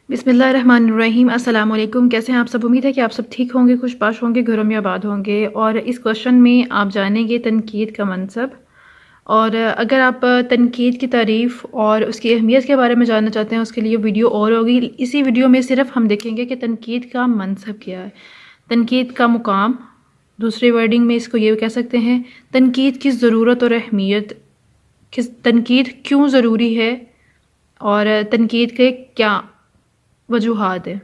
بسم اللہ الرحمن الرحیم۔ السلام علیکم، کیسے ہیں آپ سب؟ امید ہے کہ آپ سب ٹھیک ہوں گے، خوش باش ہوں گے، گھروں میں آباد ہوں گے۔ اور اس کوشچن میں آپ جانیں گے تنقید کا منصب، اور اگر آپ تنقید کی تعریف اور اس کی اہمیت کے بارے میں جاننا چاہتے ہیں، اس کے لیے ویڈیو اور ہوگی۔ اسی ویڈیو میں صرف ہم دیکھیں گے کہ تنقید کا منصب کیا ہے، تنقید کا مقام، دوسری ورڈنگ میں اس کو یہ کہہ سکتے ہیں تنقید کی ضرورت اور اہمیت، تنقید کیوں ضروری ہے اور تنقید کے کیا وجوہات ہیں۔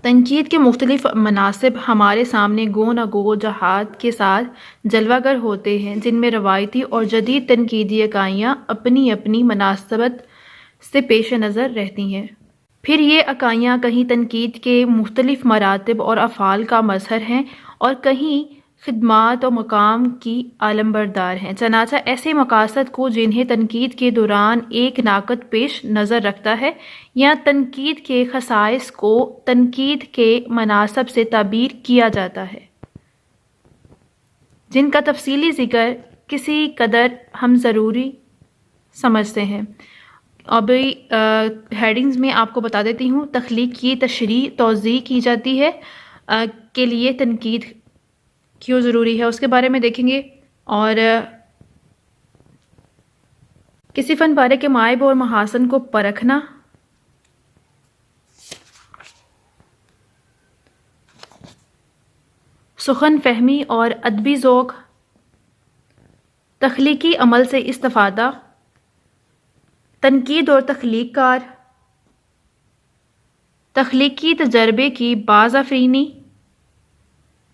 تنقید کے مختلف مناصب ہمارے سامنے گو نہ گو جہات کے ساتھ جلوہ گر ہوتے ہیں، جن میں روایتی اور جدید تنقیدی اکائیاں اپنی اپنی مناسبت سے پیش نظر رہتی ہیں۔ پھر یہ اکائیاں کہیں تنقید کے مختلف مراتب اور افعال کا مظہر ہیں اور کہیں خدمات و مقام کی علمبردار ہیں۔ چنانچہ ایسے مقاصد کو جنہیں تنقید کے دوران ایک ناقد پیش نظر رکھتا ہے، یا تنقید کے خصائص کو تنقید کے مناصب سے تعبیر کیا جاتا ہے، جن کا تفصیلی ذکر کسی قدر ہم ضروری سمجھتے ہیں۔ ابھی ہیڈنگز میں آپ کو بتا دیتی ہوں۔ تخلیق کی تشریح توضیح کی جاتی ہے کے لیے تنقید کیوں ضروری ہے، اس کے بارے میں دیکھیں گے۔ اور کسی فن پارے کے معائب اور محاسن کو پرکھنا، سخن فہمی اور ادبی ذوق، تخلیقی عمل سے استفادہ، تنقید اور تخلیق کار، تخلیقی تجربے کی باز آفرینی،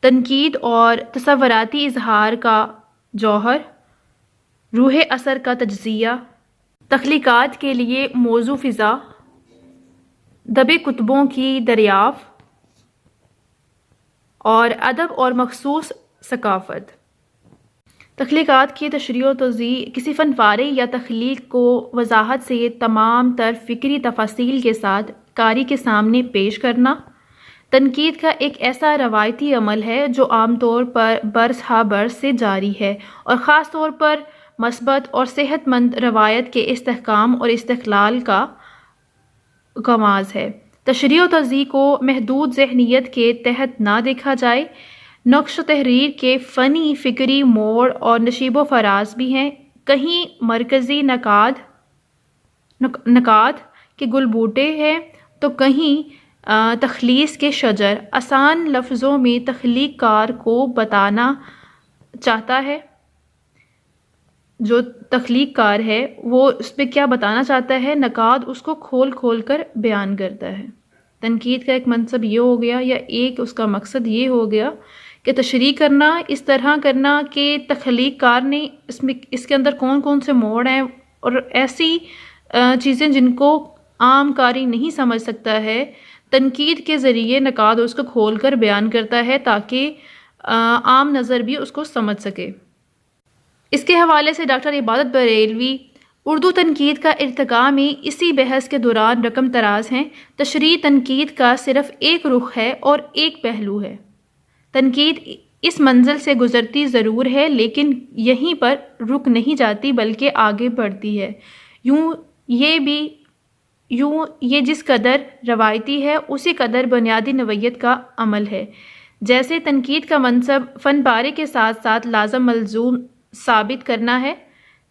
تنقید اور تصوراتی اظہار کا جوہر، روح اثر کا تجزیہ، تخلیقات کے لیے موضوع فضا، دبے کتبوں کی دریافت، اور ادب اور مخصوص ثقافت۔ تخلیقات کی تشریح و توضیح، کسی فن پارے یا تخلیق کو وضاحت سے تمام تر فکری تفاصیل کے ساتھ قاری کے سامنے پیش کرنا۔ تنقید کا ایک ایسا روایتی عمل ہے جو عام طور پر برس ہا برس سے جاری ہے اور خاص طور پر مثبت اور صحت مند روایت کے استحکام اور استقلال کا غماز ہے۔ تشریح و توضیح کو محدود ذہنیت کے تحت نہ دیکھا جائے۔ نقش و تحریر کے فنی فکری موڑ اور نشیب و فراز بھی ہیں، کہیں مرکزی نکات کے گل بوٹے ہیں تو کہیں تخلیص کے شجر۔ آسان لفظوں میں تخلیق کار کو بتانا چاہتا ہے، جو تخلیق کار ہے وہ اس پہ کیا بتانا چاہتا ہے، نقاد اس کو کھول کھول کر بیان کرتا ہے۔ تنقید کا ایک منصب یہ ہو گیا، یا ایک اس کا مقصد یہ ہو گیا کہ تشریح کرنا، اس طرح کرنا کہ تخلیق کار نے اس کے اندر کون کون سے موڑ ہیں اور ایسی چیزیں جن کو عام قاری نہیں سمجھ سکتا ہے، تنقید کے ذریعے نقاد اس کو کھول کر بیان کرتا ہے تاکہ عام نظر بھی اس کو سمجھ سکے۔ اس کے حوالے سے ڈاکٹر عبادت بریلوی اردو تنقید کا ارتقاء میں اسی بحث کے دوران رقم تراز ہیں۔ تشریح تنقید کا صرف ایک رخ ہے اور ایک پہلو ہے۔ تنقید اس منزل سے گزرتی ضرور ہے لیکن یہیں پر رک نہیں جاتی بلکہ آگے بڑھتی ہے۔ یوں یہ جس قدر روایتی ہے اسی قدر بنیادی نوعیت کا عمل ہے۔ جیسے تنقید کا منصب فن پارے کے ساتھ ساتھ لازم ملزوم ثابت کرنا ہے،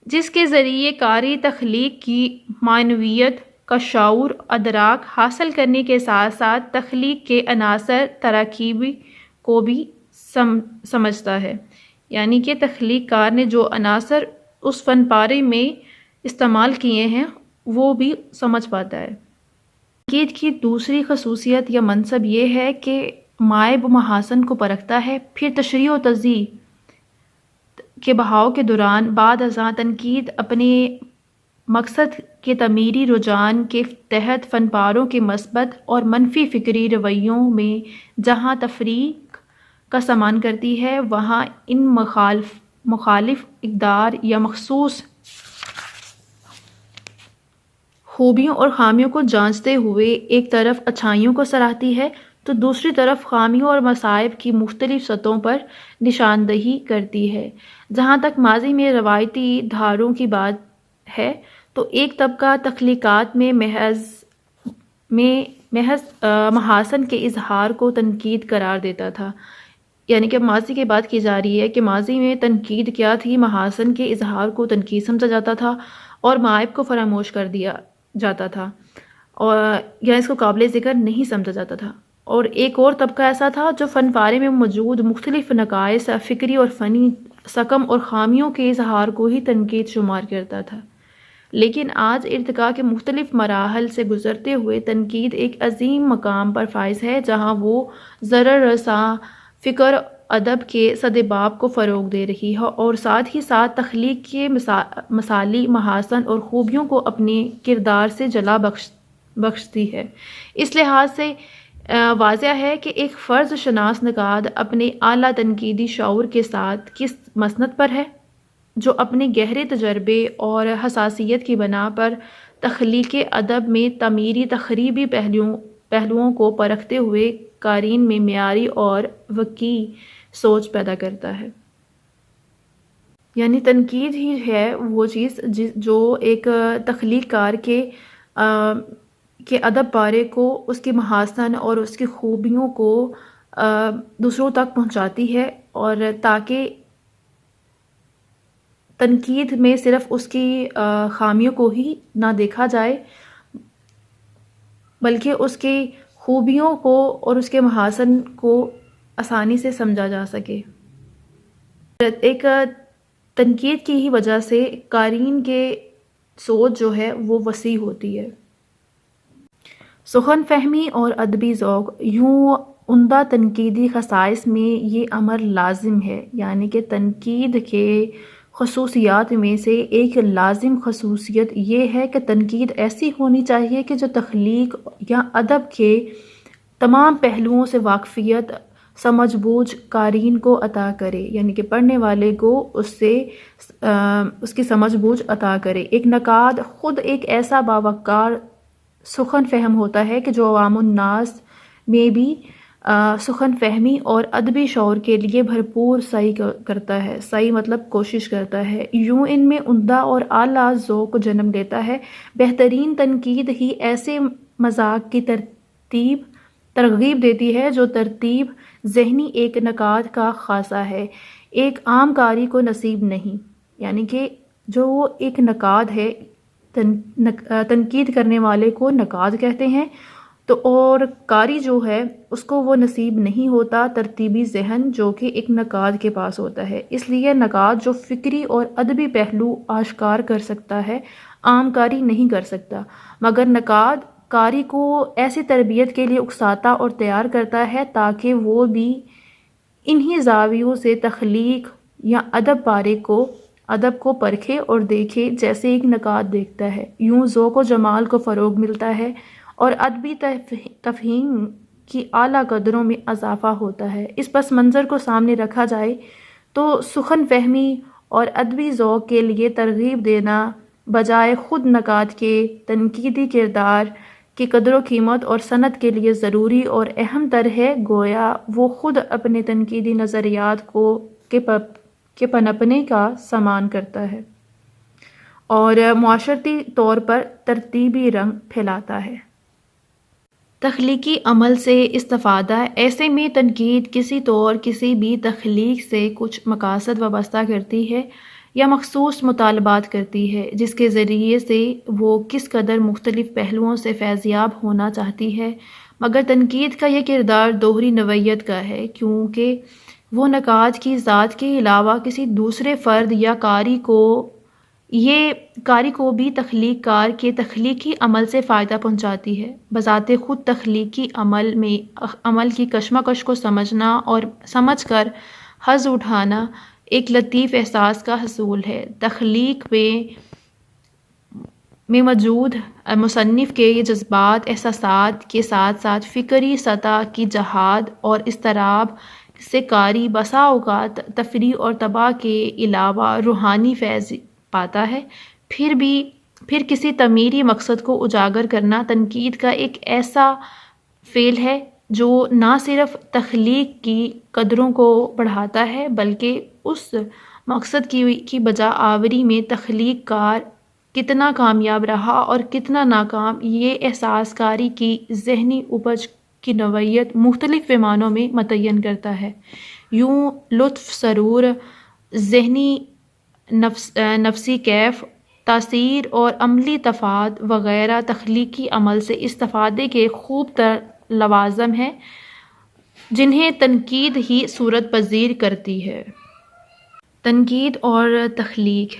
جس کے ذریعے قاری تخلیق کی معنویت کا شعور ادراک حاصل کرنے کے ساتھ ساتھ تخلیق کے عناصر تراکیبی کو بھی سمجھتا ہے، یعنی کہ تخلیق کار نے جو عناصر اس فن پارے میں استعمال کیے ہیں وہ بھی سمجھ پاتا ہے۔ تنقید کی دوسری خصوصیت یا منصب یہ ہے کہ معائب و محاسن کو پرکھتا ہے۔ پھر تشریح و توضیح کے بہاؤ کے دوران بعد ازاں تنقید اپنے مقصد کے تعمیری رجحان کے تحت فن پاروں کے مثبت اور منفی فکری رویوں میں جہاں تفریق کا سامان کرتی ہے، وہاں ان مخالف اقدار یا مخصوص خوبیوں اور خامیوں کو جانچتے ہوئے ایک طرف اچھائیوں کو سراہتی ہے تو دوسری طرف خامیوں اور مصائب کی مختلف سطحوں پر نشاندہی کرتی ہے۔ جہاں تک ماضی میں روایتی دھاروں کی بات ہے تو ایک طبقہ تخلیقات میں محض محاسن کے اظہار کو تنقید قرار دیتا تھا، یعنی کہ ماضی کی بات کی جا رہی ہے کہ ماضی میں تنقید کیا تھی، محاسن کے اظہار کو تنقید سمجھا جاتا تھا اور معائب کو فراموش کر دیا جاتا تھا، اور یا اس کو قابل ذکر نہیں سمجھا جاتا تھا۔ اور ایک اور طبقہ ایسا تھا جو فن پارے میں موجود مختلف نقائص، فکری اور فنی سقم اور خامیوں کے اظہار کو ہی تنقید شمار کرتا تھا۔ لیکن آج ارتقاء کے مختلف مراحل سے گزرتے ہوئے تنقید ایک عظیم مقام پر فائز ہے، جہاں وہ ضرر رساں فکر ادب کے سدباب کو فروغ دے رہی ہے اور ساتھ ہی ساتھ تخلیق کے مثالی محاسن اور خوبیوں کو اپنے کردار سے جلا بخشتی ہے۔ اس لحاظ سے واضح ہے کہ ایک فرض شناس نقاد اپنے اعلیٰ تنقیدی شعور کے ساتھ کس مسند پر ہے، جو اپنے گہرے تجربے اور حساسیت کی بنا پر تخلیق ادب میں تعمیری تخریبی پہلوؤں کو پرکھتے ہوئے قارئین میں معیاری اور وقی سوچ پیدا کرتا ہے۔ یعنی تنقید ہی ہے وہ چیز جو ایک تخلیق کار کے ادب پارے کو، اس کے محاسن اور اس کی خوبیوں کو دوسروں تک پہنچاتی ہے، اور تاکہ تنقید میں صرف اس کی خامیوں کو ہی نہ دیکھا جائے بلکہ اس کی خوبیوں کو اور اس کے محاسن کو آسانی سے سمجھا جا سکے۔ ایک تنقید کی ہی وجہ سے قارئین کے سوچ جو ہے وہ وسیع ہوتی ہے۔ سخن فہمی اور ادبی ذوق، یوں عمدہ تنقیدی خصائص میں یہ امر لازم ہے، یعنی کہ تنقید کے خصوصیات میں سے ایک لازم خصوصیت یہ ہے کہ تنقید ایسی ہونی چاہیے کہ جو تخلیق یا ادب کے تمام پہلوؤں سے واقفیت سمجھ بوجھ قارئین کو عطا کرے، یعنی کہ پڑھنے والے کو اس کی سمجھ بوجھ عطا کرے۔ ایک نقاد خود ایک ایسا باوقار سخن فہم ہوتا ہے کہ جو عوام الناس میں بھی سخن فہمی اور ادبی شعور کے لیے بھرپور سعی کرتا ہے، سعی مطلب کوشش کرتا ہے، یوں ان میں عمدہ اور اعلیٰ ذوق کو جنم دیتا ہے۔ بہترین تنقید ہی ایسے مذاق کی ترغیب دیتی ہے جو ترتیب ذہنی ایک نقاد کا خاصہ ہے، ایک عام قاری کو نصیب نہیں۔ یعنی کہ جو وہ ایک نقاد ہے، تنقید کرنے والے کو نقاد کہتے ہیں، تو اور قاری جو ہے اس کو وہ نصیب نہیں ہوتا ترتیبی ذہن جو کہ ایک نقاد کے پاس ہوتا ہے۔ اس لیے نقاد جو فکری اور ادبی پہلو آشکار کر سکتا ہے، عام قاری نہیں کر سکتا، مگر نقاد قاری کو ایسی تربیت کے لیے اکساتا اور تیار کرتا ہے تاکہ وہ بھی انہی زاویوں سے تخلیق یا ادب کو پرکھے اور دیکھے جیسے ایک نقاد دیکھتا ہے۔ یوں ذوق و جمال کو فروغ ملتا ہے اور ادبی تفہیم کی اعلیٰ قدروں میں اضافہ ہوتا ہے۔ اس پس منظر کو سامنے رکھا جائے تو سخن فہمی اور ادبی ذوق کے لیے ترغیب دینا بجائے خود نقاد کے تنقیدی کردار کی قدر و قیمت اور صنعت کے لیے ضروری اور اہم تر ہے، گویا وہ خود اپنے تنقیدی نظریات کے پنپنے کا سامان کرتا ہے اور معاشرتی طور پر ترتیبی رنگ پھیلاتا ہے۔ تخلیقی عمل سے استفادہ، ایسے میں تنقید کسی بھی تخلیق سے کچھ مقاصد وابستہ کرتی ہے یا مخصوص مطالبات کرتی ہے جس کے ذریعے سے وہ کس قدر مختلف پہلوؤں سے فیضیاب ہونا چاہتی ہے، مگر تنقید کا یہ کردار دوہری نوعیت کا ہے، کیونکہ وہ نقاد کی ذات کے علاوہ کسی دوسرے فرد یا قاری کو بھی تخلیق کار کے تخلیقی عمل سے فائدہ پہنچاتی ہے۔ بذات خود تخلیقی عمل کی کشمکش کو سمجھنا اور سمجھ کر حظ اٹھانا ایک لطیف احساس کا حصول ہے۔ تخلیق میں موجود مصنف کے یہ جذبات، احساسات کے ساتھ ساتھ فکری سطح کی جہاد اور اضطراب سے قاری بسا اوقات تفریح اور طبع کے علاوہ روحانی فیض پاتا ہے۔ پھر کسی تعمیری مقصد کو اجاگر کرنا تنقید کا ایک ایسا فعل ہے جو نہ صرف تخلیق کی قدروں کو بڑھاتا ہے بلکہ اس مقصد کی بجا آوری میں تخلیق کار کتنا کامیاب رہا اور کتنا ناکام، یہ احساس کاری کی ذہنی اپج کی نوعیت مختلف پیمانوں میں متعین کرتا ہے۔ یوں لطف، سرور، ذہنی نفسی کیف، تاثیر اور عملی تفاد وغیرہ تخلیقی عمل سے استفادے کے خوب تر لوازم ہیں جنہیں تنقید ہی صورت پذیر کرتی ہے۔ تنقید اور تخلیق۔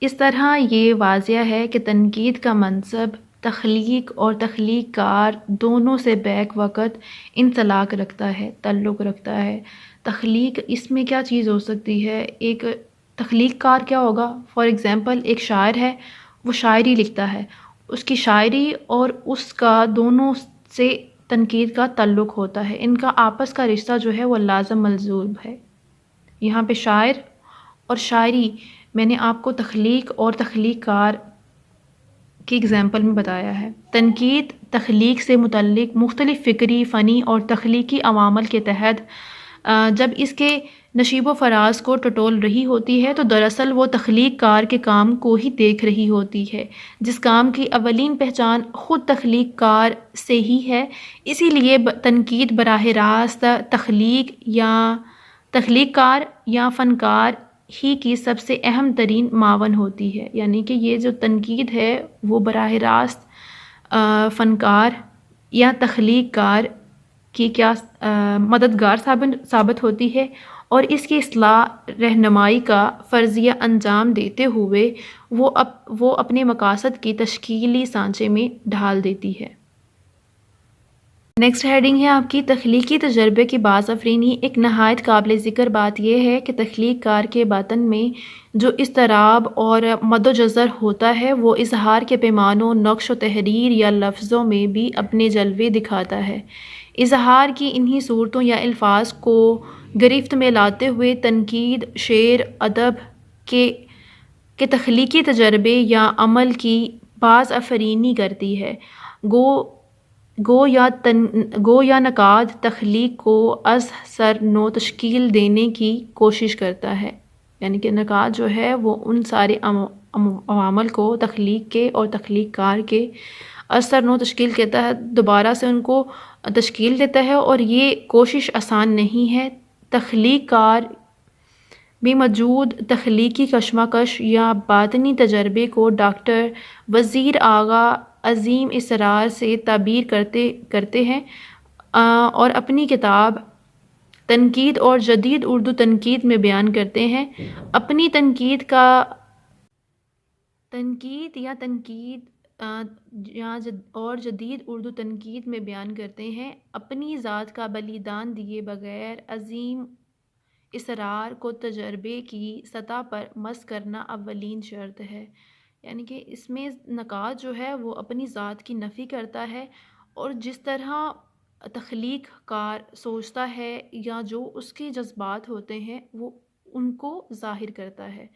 اس طرح یہ واضح ہے کہ تنقید کا منصب تخلیق اور تخلیق کار دونوں سے بیک وقت انسلاک رکھتا ہے، تعلق رکھتا ہے۔ تخلیق، اس میں کیا چیز ہو سکتی ہے؟ ایک تخلیق کار کیا ہوگا؟ فار ایگزامپل ایک شاعر ہے، وہ شاعری لکھتا ہے، اس کی شاعری اور اس کا دونوں سے تنقید کا تعلق ہوتا ہے، ان کا آپس کا رشتہ جو ہے وہ لازم ملزوم ہے۔ یہاں پہ شاعر اور شاعری، میں نے آپ کو تخلیق اور تخلیق کار کی اگزامپل میں بتایا ہے۔ تنقید تخلیق سے متعلق مختلف فکری، فنی اور تخلیقی عوامل کے تحت جب اس کے نشیب و فراز کو ٹٹول رہی ہوتی ہے تو دراصل وہ تخلیق کار کے کام کو ہی دیکھ رہی ہوتی ہے، جس کام کی اولین پہچان خود تخلیق کار سے ہی ہے۔ اسی لیے تنقید براہ راست تخلیق کار یا فنکار ہی کی سب سے اہم ترین معاون ہوتی ہے، یعنی کہ یہ جو تنقید ہے وہ براہ راست فنکار یا تخلیق کار کی کیا مددگار ثابت ہوتی ہے اور اس کی اصلاح رہنمائی کا فرضیہ انجام دیتے ہوئے وہ اپنے مقاصد کی تشکیلی سانچے میں ڈھال دیتی ہے۔ نیکسٹ ہیڈنگ ہے آپ کی تخلیقی تجربے کی باز آفرینی۔ ایک نہایت قابل ذکر بات یہ ہے کہ تخلیق کار کے باطن میں جو اضطراب اور مد و جزر ہوتا ہے وہ اظہار کے پیمانوں، نقش و تحریر یا لفظوں میں بھی اپنے جلوے دکھاتا ہے۔ اظہار کی انہی صورتوں یا الفاظ کو گرفت میں لاتے ہوئے تنقید شعر ادب کے تخلیقی تجربے یا عمل کی باز آفرینی کرتی ہے۔ گو یا نقاد تخلیق کو از سر نو تشکیل دینے کی کوشش کرتا ہے، یعنی کہ نقاد جو ہے وہ ان سارے عوامل کو تخلیق کے اور تخلیق کار کے از سر نو تشکیل کے تحت دوبارہ سے ان کو تشکیل دیتا ہے، اور یہ کوشش آسان نہیں ہے۔ تخلیق کار بھی موجود تخلیقی کشمکش یا باطنی تجربے کو ڈاکٹر وزیر آغا عظیم اسرار سے تعبیر کرتے ہیں اور اپنی کتاب تنقید اور جدید اردو تنقید میں بیان کرتے ہیں۔ اپنی تنقید اور جدید اردو تنقید میں بیان کرتے ہیں، اپنی ذات کا بلیدان دیے بغیر عظیم اسرار کو تجربے کی سطح پر مس کرنا اولین شرط ہے۔ یعنی کہ اس میں نقاد جو ہے وہ اپنی ذات کی نفی کرتا ہے اور جس طرح تخلیق کار سوچتا ہے یا جو اس کے جذبات ہوتے ہیں وہ ان کو ظاہر کرتا ہے،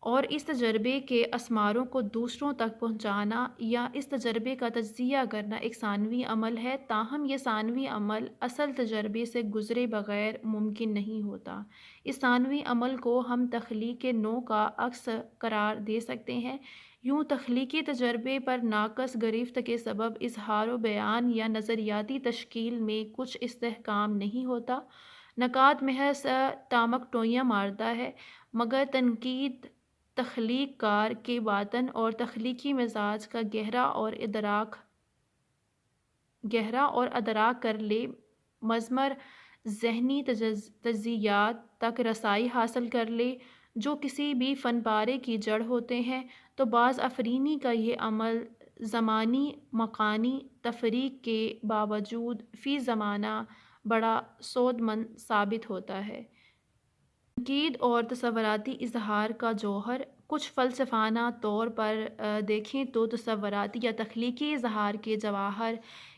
اور اس تجربے کے اسماروں کو دوسروں تک پہنچانا یا اس تجربے کا تجزیہ کرنا ایک ثانوی عمل ہے، تاہم یہ ثانوی عمل اصل تجربے سے گزرے بغیر ممکن نہیں ہوتا۔ اس ثانوی عمل کو ہم تخلیق نو کا عکس قرار دے سکتے ہیں۔ یوں تخلیقی تجربے پر ناقص گرفت کے سبب اظہار و بیان یا نظریاتی تشکیل میں کچھ استحکام نہیں ہوتا، نقاد محض ٹامک ٹوئیاں مارتا ہے، مگر تنقید تخلیق کار کے باطن اور تخلیقی مزاج کا گہرا اور ادراک کر لے، مضمر ذہنی تجزیات تک رسائی حاصل کر لے جو کسی بھی فن پارے کی جڑ ہوتے ہیں، تو باز آفرینی کا یہ عمل زمانی مکانی تفریق کے باوجود فی زمانہ بڑا سودمند ثابت ہوتا ہے۔ تنقید اور تصوراتی اظہار کا جوہر۔ کچھ فلسفانہ طور پر دیکھیں تو تصوراتی یا تخلیقی اظہار کے جواہر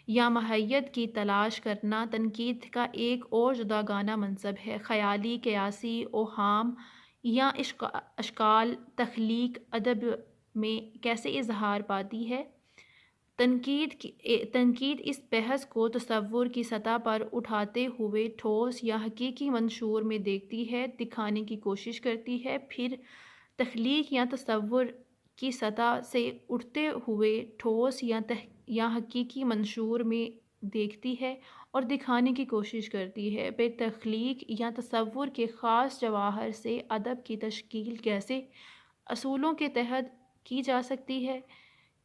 یا ماہیت کی تلاش کرنا تنقید کا ایک اور جداگانہ منصب ہے۔ خیالی، قیاسی اوہام یا اشکال تخلیق ادب میں کیسے اظہار پاتی ہے؟ تنقید اس بحث کو تصور کی سطح پر اٹھاتے ہوئے ٹھوس یا حقیقی منشور میں دیکھتی ہے، دکھانے کی کوشش کرتی ہے، پھر تخلیق یا تصور کی سطح سے اٹھتے ہوئے ٹھوس یا حقیقی منشور میں دیکھتی ہے اور دکھانے کی کوشش کرتی ہے۔ پھر تخلیق یا تصور کے خاص جواہر سے ادب کی تشکیل کیسے اصولوں کے تحت کی جا سکتی ہے؟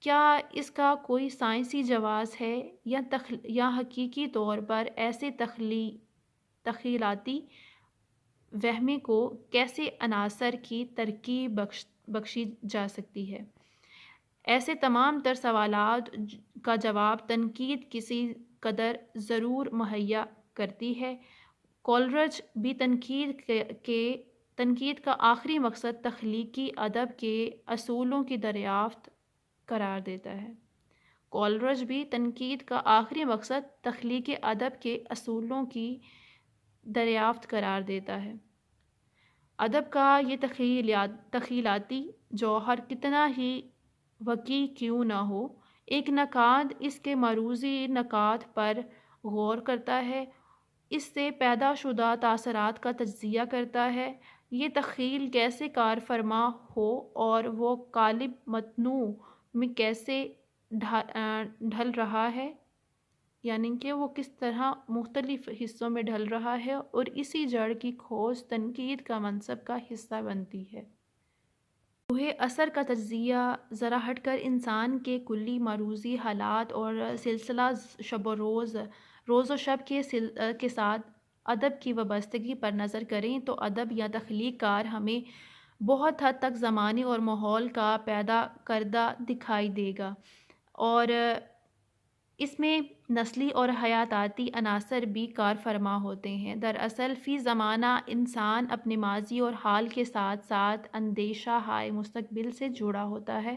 کیا اس کا کوئی سائنسی جواز ہے یا حقیقی طور پر ایسے تخیلاتی وہمے کو کیسے عناصر کی ترکیب بخشی جا سکتی ہے؟ ایسے تمام تر سوالات کا جواب تنقید کسی قدر ضرور مہیا کرتی ہے۔ کولرج بھی تنقید کا آخری مقصد تخلیقی ادب کے اصولوں کی دریافت قرار دیتا ہے۔ کولرج بھی تنقید کا آخری مقصد تخلیقی ادب کے اصولوں کی دریافت قرار دیتا ہے۔ ادب کا یہ تخیلاتی جوہر کتنا ہی وسیع کیوں نہ ہو، ایک نقاد اس کے معروضی نکات پر غور کرتا ہے، اس سے پیدا شدہ تاثرات کا تجزیہ کرتا ہے، یہ تخیل کیسے کار فرما ہو اور وہ قالب متنوع میں کیسے ڈھل رہا ہے، یعنی کہ وہ کس طرح مختلف حصوں میں ڈھل رہا ہے، اور اسی جڑ کی کھوج تنقید کا منصب کا حصہ بنتی ہے۔ روح اثر کا تجزیہ ذرا ہٹ کر انسان کے کلی معروضی حالات اور سلسلہ روز و شب کے ساتھ ادب کی وابستگی پر نظر کریں تو ادب یا تخلیق کار ہمیں بہت حد تک زمانے اور ماحول کا پیدا کردہ دکھائی دے گا، اور اس میں نسلی اور حیاتیاتی عناصر بھی کار فرما ہوتے ہیں۔ دراصل فی زمانہ انسان اپنے ماضی اور حال کے ساتھ ساتھ اندیشہ ہائے مستقبل سے جڑا ہوتا ہے،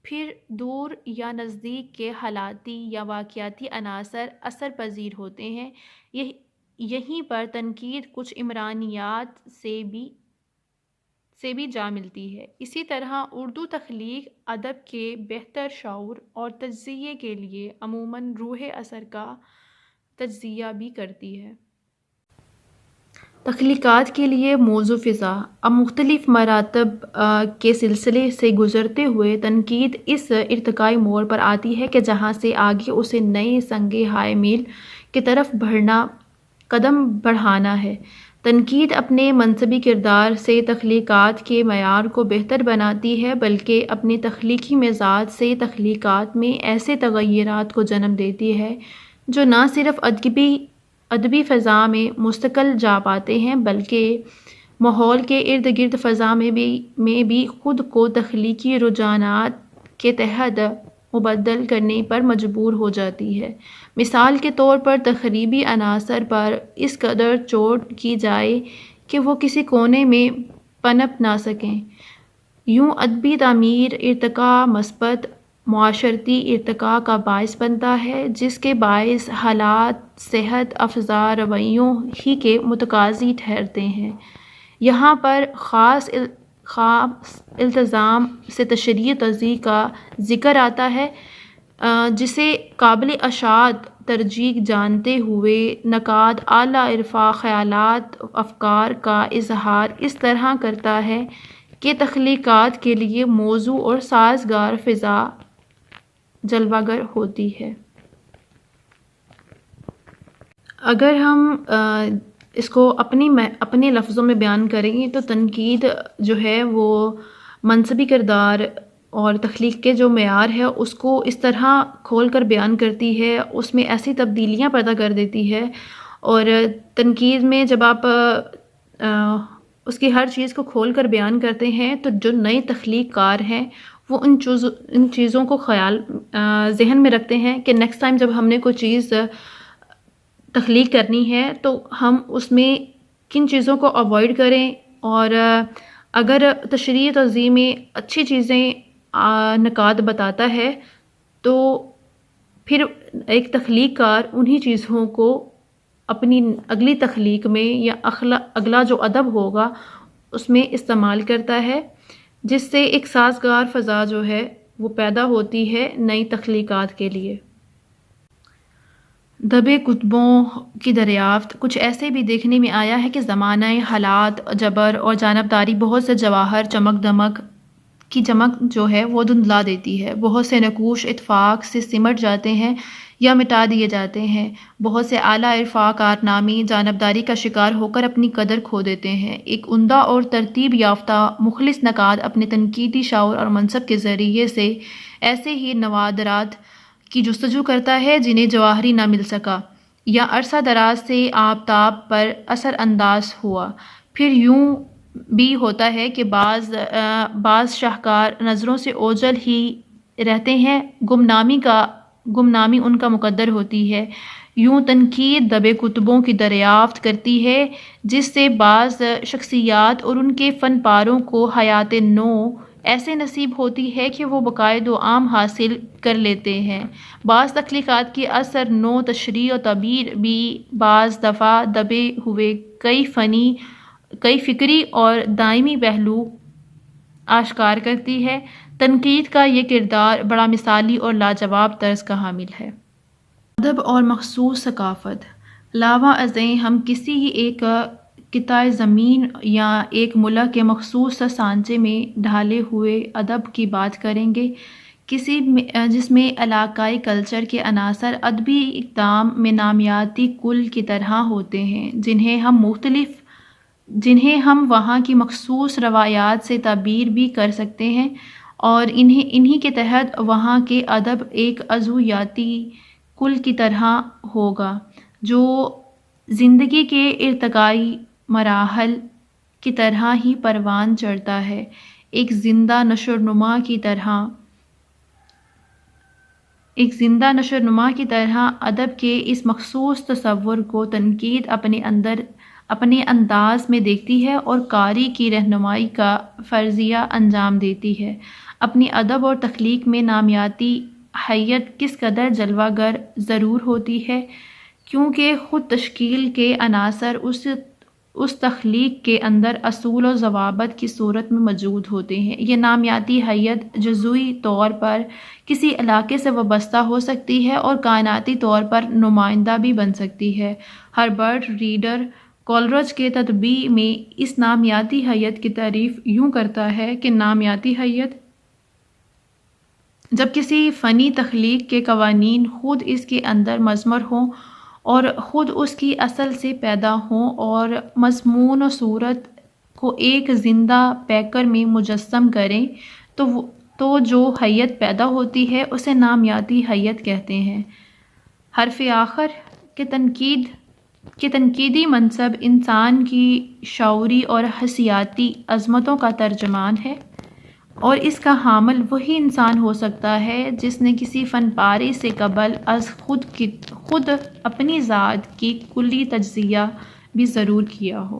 پھر دور یا نزدیک کے حالاتی یا واقعاتی عناصر اثر پذیر ہوتے ہیں۔ یہیں پر تنقید کچھ عمرانیات سے بھی جا ملتی ہے۔ اسی طرح اردو تخلیق ادب کے بہتر شعور اور تجزیے کے لیے عموماً روح اثر کا تجزیہ بھی کرتی ہے۔ تخلیقات کے لیے موضوع فضا۔ اب مختلف مراتب کے سلسلے سے گزرتے ہوئے تنقید اس ارتقائی موڑ پر آتی ہے کہ جہاں سے آگے اسے نئے سنگ ہائے میل کی طرف قدم بڑھانا ہے۔ تنقید اپنے منصبی کردار سے تخلیقات کے معیار کو بہتر بناتی ہے، بلکہ اپنے تخلیقی مزاج سے تخلیقات میں ایسے تغیرات کو جنم دیتی ہے جو نہ صرف ادبی فضا میں مستقل جا پاتے ہیں بلکہ ماحول کے ارد گرد فضا میں بھی خود کو تخلیقی رجحانات کے تحت مبدل کرنے پر مجبور ہو جاتی ہے۔ مثال کے طور پر تخریبی عناصر پر اس قدر چوٹ کی جائے کہ وہ کسی کونے میں پنپ نہ سکیں۔ یوں ادبی تعمیر ارتقاء مثبت معاشرتی ارتقاء کا باعث بنتا ہے، جس کے باعث حالات صحت افزا رویوں ہی کے متقاضی ٹھہرتے ہیں۔ یہاں پر خاص التزام سے تشریح توضیح کا ذکر آتا ہے، جسے قابل اشاعت ترجیح جانتے ہوئے نقاد اعلیٰ ارفع خیالات افکار کا اظہار اس طرح کرتا ہے کہ تخلیقات کے لیے موزوں اور سازگار فضا جلوہ گر ہوتی ہے۔ اگر ہم اس کو اپنے لفظوں میں بیان کریں تو تنقید جو ہے وہ منصبی کردار اور تخلیق کے جو معیار ہے اس کو اس طرح کھول کر بیان کرتی ہے، اس میں ایسی تبدیلیاں پیدا کر دیتی ہے، اور تنقید میں جب آپ اس کی ہر چیز کو کھول کر بیان کرتے ہیں تو جو نئے تخلیق کار ہیں وہ ان چیزوں کو ذہن میں رکھتے ہیں کہ نیکسٹ ٹائم جب ہم نے کوئی چیز تخلیق کرنی ہے تو ہم اس میں کن چیزوں کو اوائڈ کریں، اور اگر تشریح توضیح میں اچھی چیزیں نقاد بتاتا ہے تو پھر ایک تخلیق کار انہی چیزوں کو اپنی اگلی تخلیق میں یا اگلا جو ادب ہوگا اس میں استعمال کرتا ہے، جس سے ایک سازگار فضا جو ہے وہ پیدا ہوتی ہے نئی تخلیقات کے لیے۔ دبے کتبوں کی دریافت۔ کچھ ایسے بھی دیکھنے میں آیا ہے کہ زمانہ حالات، جبر اور جانبداری بہت سے جواہر چمک دمک کی چمک جو ہے وہ دھندلا دیتی ہے۔ بہت سے نقوش اتفاق سے سمٹ جاتے ہیں یا مٹا دیے جاتے ہیں۔ بہت سے اعلیٰ عرفا کارنامے جانبداری کا شکار ہو کر اپنی قدر کھو دیتے ہیں۔ ایک عمدہ اور ترتیب یافتہ مخلص نقاد اپنے تنقیدی شعور اور منصب کے ذریعے سے ایسے ہی نوادرات کی جستجو کرتا ہے جنہیں جواہری نہ مل سکا یا عرصہ دراز سے آفتاب پر اثر انداز ہوا۔ پھر یوں بھی ہوتا ہے کہ بعض شاہکار نظروں سے اوجھل ہی رہتے ہیں، گمنامی ان کا مقدر ہوتی ہے۔ یوں تنقید دبے کتبوں کی دریافت کرتی ہے جس سے بعض شخصیات اور ان کے فن پاروں کو حیات نو ایسے نصیب ہوتی ہے کہ وہ بقائے عام حاصل کر لیتے ہیں۔ بعض تخلیقات کی اثر نو تشریح و تعبیر بھی بعض دفعہ دبے ہوئے کئی فکری اور دائمی پہلو آشکار کرتی ہے۔ تنقید کا یہ کردار بڑا مثالی اور لاجواب طرز کا حامل ہے۔ ادب اور مخصوص ثقافت۔ علاوہ ازیں ہم کسی ایک قطع زمین یا ایک ملک کے مخصوص سانچے میں ڈھالے ہوئے ادب کی بات کریں گے جس میں علاقائی کلچر کے عناصر ادبی اقدام میں نامیاتی کل کی طرح ہوتے ہیں جنہیں ہم وہاں کی مخصوص روایات سے تعبیر بھی کر سکتے ہیں، اور انہی کے تحت وہاں کے ادب ایک عضویاتی کل کی طرح ہوگا جو زندگی کے ارتقائی مراحل کی طرح ہی پروان چڑھتا ہے، ایک زندہ نشوونما کی طرح۔ ادب کے اس مخصوص تصور کو تنقید اپنے انداز میں دیکھتی ہے اور قاری کی رہنمائی کا فرضیہ انجام دیتی ہے۔ اپنی ادب اور تخلیق میں نامیاتی حیت کس قدر جلوہ گر ضرور ہوتی ہے، کیونکہ خود تشکیل کے عناصر اس تخلیق کے اندر اصول و ضوابط کی صورت میں موجود ہوتے ہیں۔ یہ نامیاتی حیت جزوی طور پر کسی علاقے سے وابستہ ہو سکتی ہے اور کائناتی طور پر نمائندہ بھی بن سکتی ہے۔ ہربرٹ ریڈر کولرج کے تطبیع میں اس نامیاتی حیت کی تعریف یوں کرتا ہے کہ نامیاتی حیت جب کسی فنی تخلیق کے قوانین خود اس کے اندر مضمر ہوں اور خود اس کی اصل سے پیدا ہوں اور مضمون و صورت کو ایک زندہ پیکر میں مجسم کریں تو جو حیت پیدا ہوتی ہے اسے نامیاتی حیت کہتے ہیں۔ حرف آخر کہ تنقیدی منصب انسان کی شعوری اور حسیاتی عظمتوں کا ترجمان ہے، اور اس کا حامل وہی انسان ہو سکتا ہے جس نے کسی فن پارے سے قبل از خود اپنی ذات کی کلی تجزیہ بھی ضرور کیا ہو۔